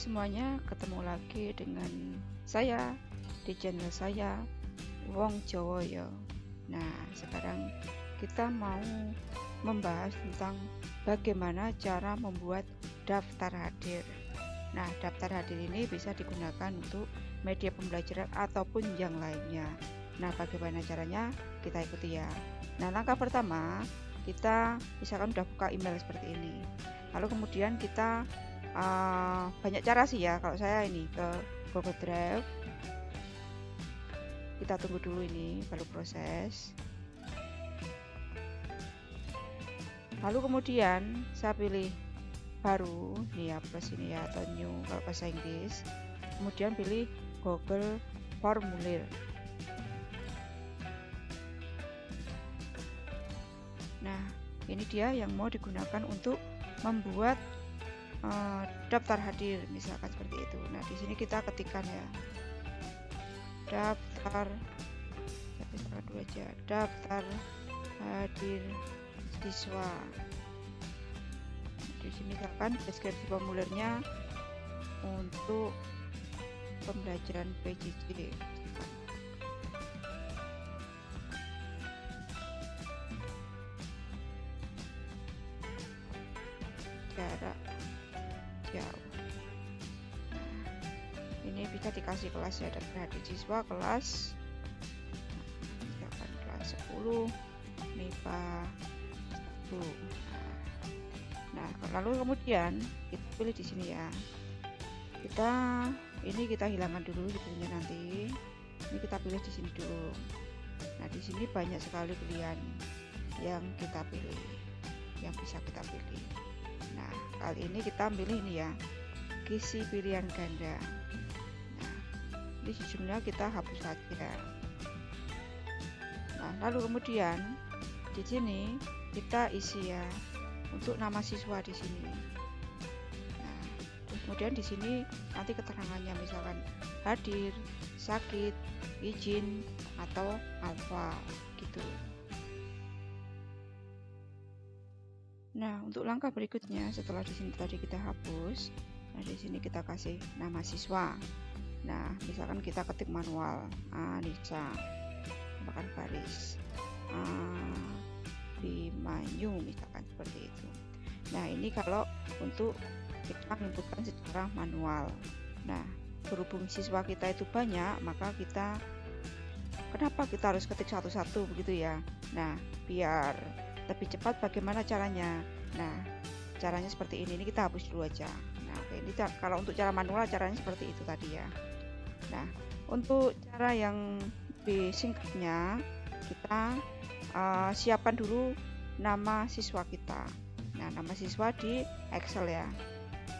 semuanya, ketemu lagi dengan saya di channel saya, Wong Jowoyo. Nah, sekarang kita mau membahas tentang bagaimana cara membuat daftar hadir. Nah, daftar hadir ini bisa digunakan untuk media pembelajaran ataupun yang lainnya. Nah, bagaimana caranya? Kita ikuti ya. Nah, langkah pertama, kita misalkan udah buka email seperti ini. Lalu kemudian kita banyak cara sih ya. Kalau saya ini ke Google Drive, kita tunggu dulu ini baru proses. Lalu kemudian saya pilih baru nih ya, plus ini ya, atau new kalau bahasa Inggris. Kemudian pilih Google Formulir. Nah, ini dia yang mau digunakan untuk membuat daftar hadir, misalkan seperti itu. Nah, di sini kita ketikkan ya, daftar, misalkan dulu aja, daftar hadir siswa. Di sini misalkan deskripsi formulirnya untuk pembelajaran PJJ. Jarak jauh. Nah, ini bisa dikasih kelas ya, daftar hadir siswa kelas, misalkan kelas 10 MIPA 1. Nah, lalu kemudian kita pilih di sini ya. Kita hilangkan dulu sebelumnya nanti. Ini kita pilih di sini dulu. Nah, di sini banyak sekali pilihan yang kita pilih, yang bisa kita pilih. Nah, kali ini kita pilih ini ya, isi pilihan ganda. Nah, ini sejumlah kita hapus saja. Nah, lalu kemudian di sini kita isi ya untuk nama siswa di sini. Nah, kemudian di sini nanti keterangannya, misalkan hadir, sakit, izin, atau alfa gitu. Nah, untuk langkah berikutnya setelah di sini tadi kita hapus, nah di sini kita kasih nama siswa. Nah, misalkan kita ketik manual, Anissa, bahkan baris, Bimanyu, misalkan seperti itu. Nah, ini kalau untuk kita inputkan secara manual. Nah, berhubung siswa kita itu banyak, maka kenapa kita harus ketik satu-satu begitu ya? Nah, biar lebih cepat bagaimana caranya? Nah, caranya seperti ini kita hapus dulu aja. Nah, oke, ini kalau untuk cara manual caranya seperti itu tadi ya. Nah, untuk cara yang lebih singkatnya, kita siapkan dulu nama siswa kita. Nah, nama siswa di Excel ya.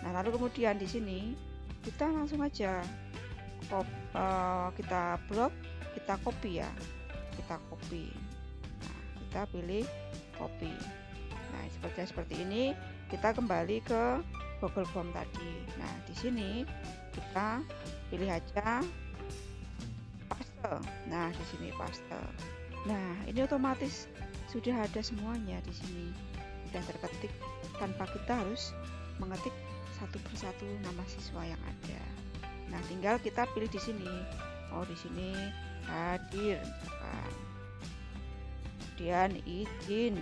Nah, lalu kemudian di sini kita langsung aja kita blok, kita copy ya, kita copy. Nah, kita pilih copy. Nah, seperti ini, kita kembali ke Google Form tadi. Nah, di sini kita pilih aja paste. Nah, di sini paste. Nah, ini otomatis sudah ada semuanya di sini, sudah terketik tanpa kita harus mengetik satu persatu nama siswa yang ada. Nah, tinggal kita pilih di sini. Oh, di sini hadir, misalkan. Kemudian izin,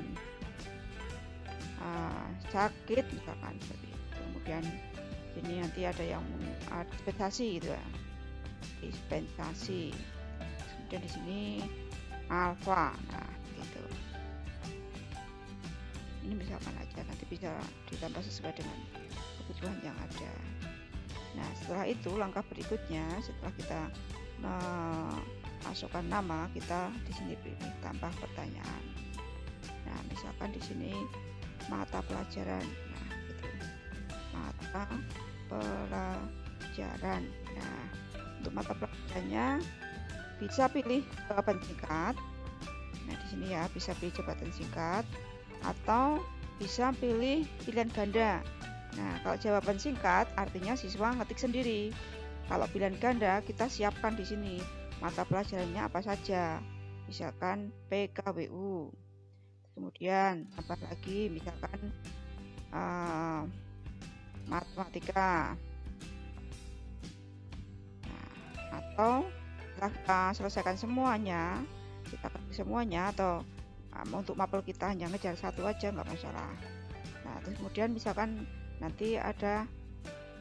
sakit, misalkan seperti itu. Kemudian ini nanti ada yang dispensasi gitu ya, dispensasi. Kemudian di sini alfa, nah gitu. Ini misalkan aja, nanti bisa ditambah sesuai dengan kebutuhan yang ada. Nah, setelah itu langkah berikutnya, setelah kita masukkan nama, kita di sini pilih tambah pertanyaan. Nah, misalkan di sini mata pelajaran, nah gitu, mata pelajaran. Nah, untuk mata pelajarannya bisa pilih jawaban singkat. Nah, di sini ya bisa pilih jawaban singkat atau bisa pilih pilihan ganda. Nah, kalau jawaban singkat artinya siswa ngetik sendiri. Kalau pilihan ganda kita siapkan di sini mata pelajarannya apa saja. Misalkan PKWU. Kemudian tambah lagi misalkan matematika. atau setelah kita selesaikan semuanya, kita ketik semuanya, atau untuk mapel kita hanya ngejar satu aja nggak masalah. Nah, terus kemudian misalkan nanti ada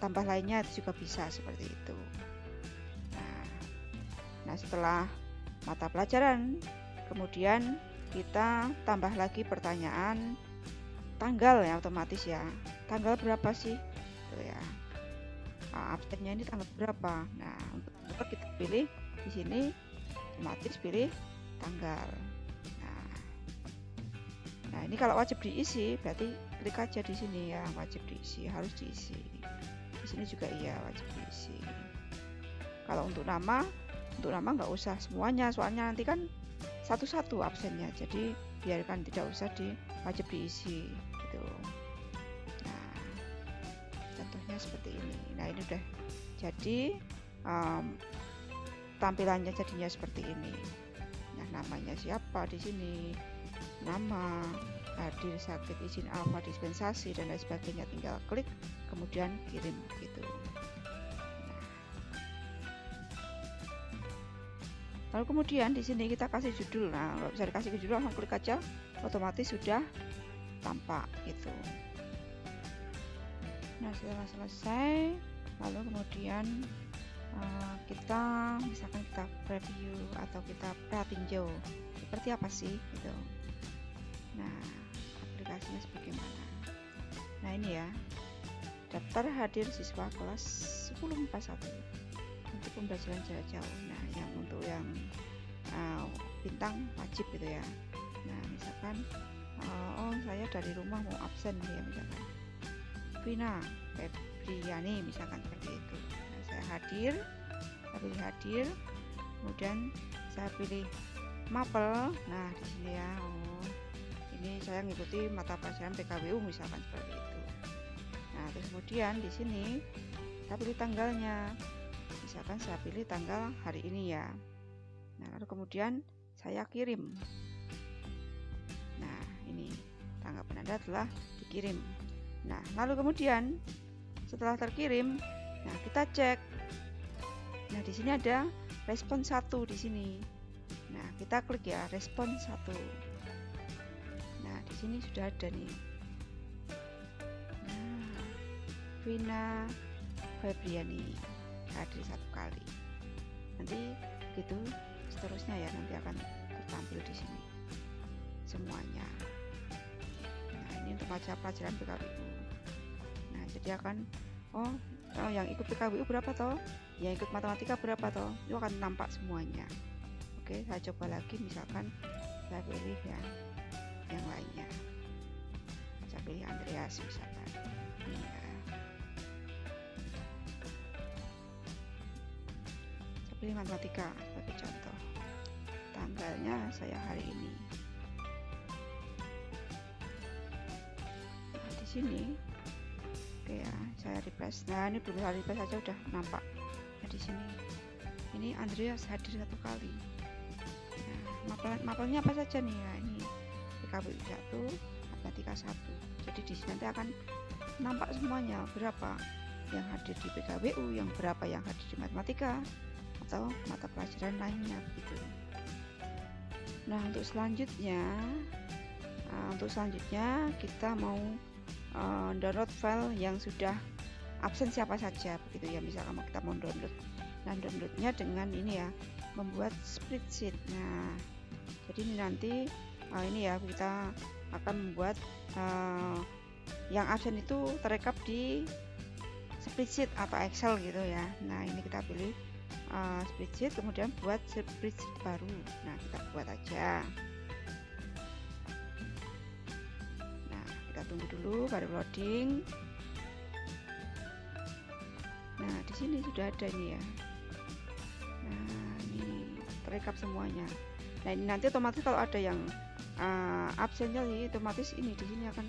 tambah lainnya itu juga bisa seperti itu. Nah, setelah mata pelajaran, kemudian kita tambah lagi pertanyaan tanggal ya, otomatis ya. Tanggal berapa sih? Tuh ya. Absennya ini tanggal berapa? Nah, untuk kita pilih di sini otomatis pilih tanggal. Nah, ini kalau wajib diisi berarti klik aja di sini ya, wajib diisi, harus diisi. Di sini juga iya wajib diisi. Kalau untuk nama nggak usah semuanya, soalnya nanti kan satu-satu absennya, jadi biarkan tidak usah wajib diisi gitu. Nah, contohnya seperti ini. Nah, ini udah jadi tampilannya jadinya seperti ini. Nah, namanya siapa di sini, nama, hadir, sakit, izin alfa, dispensasi dan lain sebagainya, tinggal klik kemudian kirim gitu. Lalu kemudian di sini kita kasih judul. Nah, kalau bisa dikasih judul langsung klik aja, otomatis sudah tampak gitu. Nah, setelah selesai, lalu kemudian kita misalkan kita preview atau kita pratinjau seperti apa sih gitu. Nah, aplikasinya sebagaimana. Nah, ini ya, daftar hadir siswa kelas 10 MIPA 1 untuk pembelajaran jarak jauh. Nah, yang untuk yang bintang wajib gitu ya. Nah, misalkan oh saya dari rumah mau absen ya, misalkan Vina Febriani misalkan seperti itu. Nah, saya hadir, saya pilih hadir, kemudian saya pilih mapel. Nah, di sini ya, oh ini saya mengikuti mata pelajaran PKWU misalkan seperti itu. Nah, terus kemudian di sini saya pilih tanggalnya. Misalkan saya pilih tanggal hari ini ya. Nah, lalu kemudian saya kirim. Nah, ini tanggal penanda telah dikirim. Nah, lalu kemudian setelah terkirim, nah kita cek. Nah, di sini ada respon 1 di sini. Nah, kita klik ya respon 1. Nah, di sini sudah ada nih. Nah, Vina Febriani hadir 1 kali. Nanti gitu seterusnya ya, nanti akan tertampil di sini semuanya. Nah, ini untuk pelajaran PKWU. Nah, jadi akan oh yang ikut PKWU berapa toh, yang ikut matematika berapa toh, itu akan nampak semuanya. Oke, saya coba lagi, misalkan saya pilih yang lainnya, saya pilih Andreas misalkan ini ya. Saya pilih matematika sebagai contoh, tanggalnya saya hari ini. Nah, di sini oke ya, saya refresh. Nah, ini belum saya refresh saja udah nampak. Nah, di sini ini Andreas hadir 1 kali. Nah, mapelnya apa saja nih ya, ini PKWU 1, matematika 1. Jadi di sini nanti akan nampak semuanya, berapa yang hadir di PKWU, yang berapa yang hadir di matematika atau mata pelajaran lainnya begitu. Nah, untuk selanjutnya kita mau download file yang sudah absen siapa saja begitu ya. Misalkan kita mau download, nah downloadnya dengan ini ya, membuat spreadsheet. Nah, jadi ini nanti ini ya, kita akan membuat yang absen itu terekap di spreadsheet atau Excel gitu ya. Nah, ini kita pilih spreadsheet, kemudian buat spreadsheet baru. Nah, kita buat aja. Nah, kita tunggu dulu baru loading. Nah, di sini sudah ada ini ya. Nah, ini terekap semuanya. Nah, ini nanti otomatis kalau ada yang absennya sih, otomatis ini di sini akan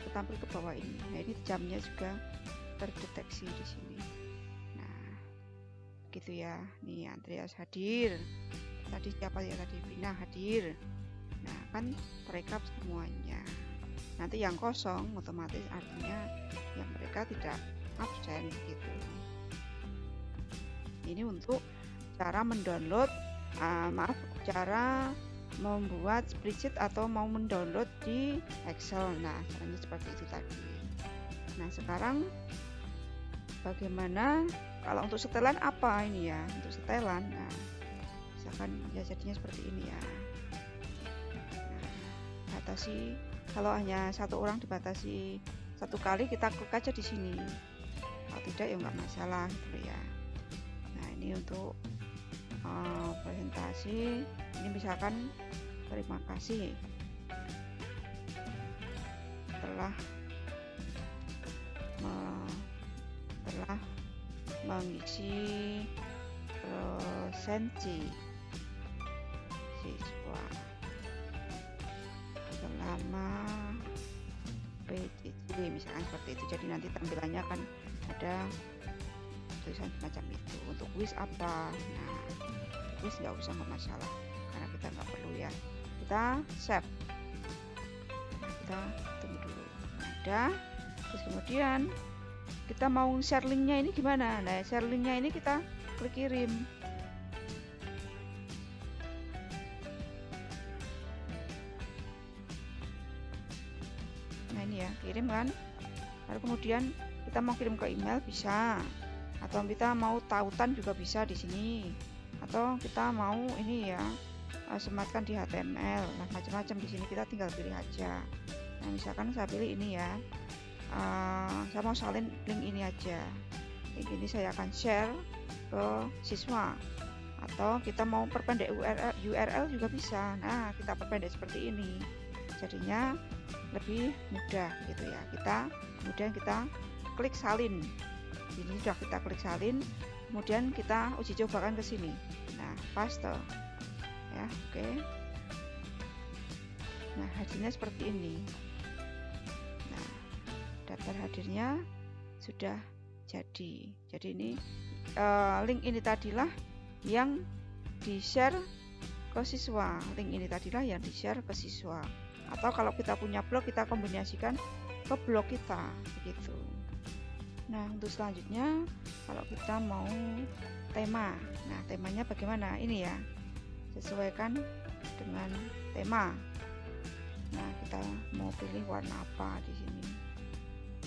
tertampil ke bawah ini. Nah, ini jamnya juga terdeteksi di sini. Nah, gitu ya. Nih Andreas hadir. Tadi siapa ya tadi? Vina hadir. Nah, kan terekap semuanya. Nanti yang kosong otomatis artinya yang mereka tidak absen gitu. Ini untuk cara mendownload, cara membuat spreadsheet atau mau mendownload di Excel. Nah, caranya seperti itu tadi. Nah, sekarang bagaimana kalau untuk setelan apa ini ya? Untuk setelan, nah, misalkan ya jadinya seperti ini ya. Nah, batasi, kalau hanya satu orang dibatasi satu kali, kita klik aja di sini. Kalau tidak ya nggak masalah gitu ya. Nah, ini untuk presentasi. Ini misalkan terima kasih telah mengisi presensi siswa selama PJJ, misalkan seperti itu. Jadi nanti tampilannya akan ada tulisan semacam itu. Untuk quiz apa? Nah, quiz nggak usah, nggak masalah karena kita nggak perlu ya. Kita save. Nah, kita tunggu dulu. Ada. Terus kemudian kita mau share linknya ini gimana? Nah, share linknya ini kita klik kirim. Nah, ini ya, kirim kan. Lalu kemudian kita mau kirim ke email bisa, atau kita mau tautan juga bisa di sini, atau kita mau ini ya sematkan di HTML. Nah, macam-macam di sini kita tinggal pilih aja. Nah, misalkan saya pilih ini ya. Saya mau salin link ini aja. Link ini saya akan share ke siswa, atau kita mau perpendek URL juga bisa. Nah, kita perpendek seperti ini, jadinya lebih mudah gitu ya. Kemudian kita klik salin. Ini sudah kita klik salin, kemudian kita uji cobakan ke sini. Nah, paste ya, oke. Nah, hasilnya seperti ini. Nah, daftar hadirnya sudah jadi. Jadi ini link ini tadilah yang di-share ke siswa. Link ini tadilah yang di-share ke siswa. Atau kalau kita punya blog, kita kombinasikan ke blog kita begitu. Nah, untuk selanjutnya kalau kita mau tema. Nah, temanya bagaimana? Ini ya. Sesuaikan dengan tema. Nah, kita mau pilih warna apa di sini.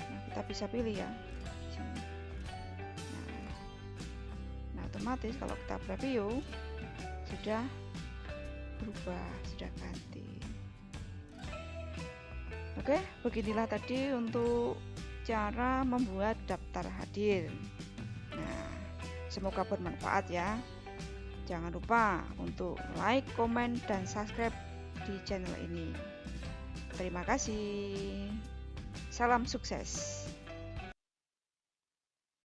Nah, kita bisa pilih ya di sini. Nah, otomatis kalau kita preview sudah berubah, sudah ganti. Oke, beginilah tadi untuk cara membuat daftar hadir. Nah, semoga bermanfaat ya. Jangan lupa untuk like, komen, dan subscribe di channel ini. Terima kasih. Salam sukses.